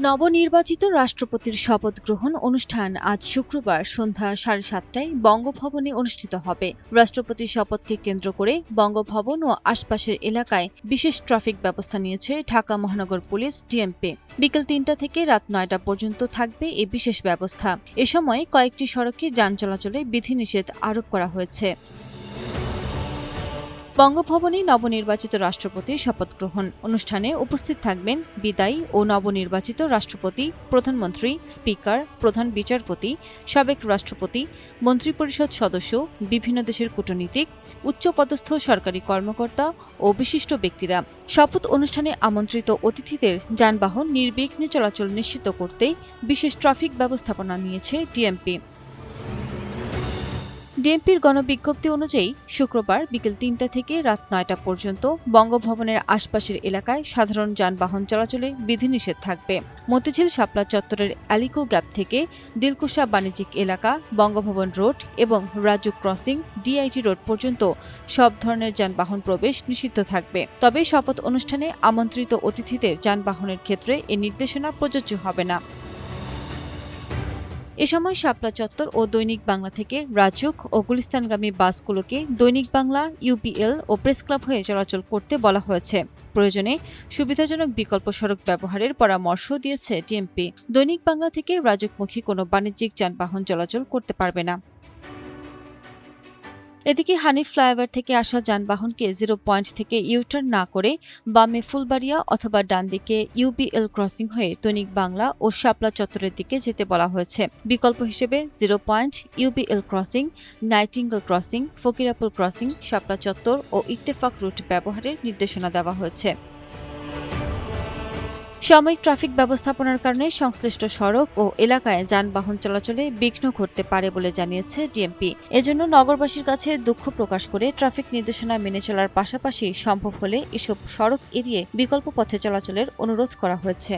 নবনির্বাচিত রাষ্ট্রপতির শপথ গ্রহণ অনুষ্ঠান আজ শুক্রবার সন্ধ্যা 7:30টায় বঙ্গভবনে অনুষ্ঠিত হবে। রাষ্ট্রপতির শপথকে কেন্দ্র করে বঙ্গভবন ও আশপাশের এলাকায় বিশেষ ট্রাফিক ব্যবস্থা নিয়েছে ঢাকা মহানগর পুলিশ ডিএমপি। বিকেল 3টা থেকে রাত 9টা পর্যন্ত থাকবে এই বিশেষ ব্যবস্থা। এ সময় কয়েকটি সড়কে যান চলাচলে বিধিনিষেধ আরোপ করা হয়েছে। বঙ্গভবনে নবনির্বাচিত রাষ্ট্রপতির শপথ গ্রহণ অনুষ্ঠানে উপস্থিত থাকবেন বিদায়ী ও নবনির্বাচিত রাষ্ট্রপতি, প্রধানমন্ত্রী, স্পিকার, প্রধান বিচারপতি, সাবেক রাষ্ট্রপতি, মন্ত্রিপরিষদ সদস্য, বিভিন্ন দেশের কূটনীতিক, উচ্চপদস্থ সরকারি কর্মকর্তা ও বিশিষ্ট ব্যক্তিরা। শপথ অনুষ্ঠানে আমন্ত্রিত অতিথিদের যানবাহন নির্বিঘ্নে চলাচল নিশ্চিত করতে বিশেষ ট্রাফিক ব্যবস্থাপনা নিয়েছে ডিএমপি। ডিএমপির গণবিজ্ঞপ্তি অনুযায়ী শুক্রবার বিকেল 3টা থেকে রাত 9টা পর্যন্ত বঙ্গভবনের আশপাশের এলাকায় সাধারণ যানবাহন চলাচলে বিধিনিষেধ থাকবে। মতিঝিল শাপলা চত্বরের অ্যালিকো গ্যাপ থেকে দিলকুশা বাণিজ্যিক এলাকা, বঙ্গভবন রোড এবং রাজু ক্রসিং, ডিআইটি রোড পর্যন্ত সব ধরনের যানবাহন প্রবেশ নিষিদ্ধ থাকবে। তবে শপথ অনুষ্ঠানে আমন্ত্রিত অতিথিদের যানবাহনের ক্ষেত্রে এ নির্দেশনা প্রযোজ্য হবে না। এ সময় শাপলা চত্বর ও দৈনিক বাংলা থেকে রাজুক ও গুলিস্তানগামী বাসগুলোকে দৈনিক বাংলা, ইউপিএল ও প্রেসক্লাব হয়ে চলাচল করতে বলা হয়েছে। প্রয়োজনে সুবিধাজনক বিকল্প সড়ক ব্যবহারের পরামর্শ দিয়েছে ডিএমপি। দৈনিক বাংলা থেকে রাজুকমুখী কোনো বাণিজ্যিক যানবাহন চলাচল করতে পারবে না। এদিকে হানিফ ফ্লাইওভার থেকে আসা যানবাহনকে 0 পয়েন্ট থেকে ইউটার্ন না করে বামে ফুলবাড়িয়া অথবা ডান দিকে ইউবিএল ক্রসিং হয়ে দৈনিক বাংলা ও শাপলা চত্বরের দিকে যেতে বলা হয়েছে। বিকল্প হিসেবে 0 point, UBL crossing, Nightingale crossing, Fakirapool crossing, Shapla Chattar ও ইত্তেফাক রুট ব্যবহারের নির্দেশনা দেওয়া হয়েছে। সাময়িক ট্রাফিক ব্যবস্থাপনার কারণে সংশ্লিষ্ট সড়ক ও এলাকায় যানবাহন চলাচলে বিঘ্ন ঘটতে পারে বলে জানিয়েছে ডিএমপি। এজন্য নগরবাসীর কাছে দুঃখ প্রকাশ করে ট্রাফিক নির্দেশনা মেনে চলার পাশাপাশি সম্ভব হলে এসব সড়ক এড়িয়ে বিকল্প পথে চলাচলের অনুরোধ করা হয়েছে।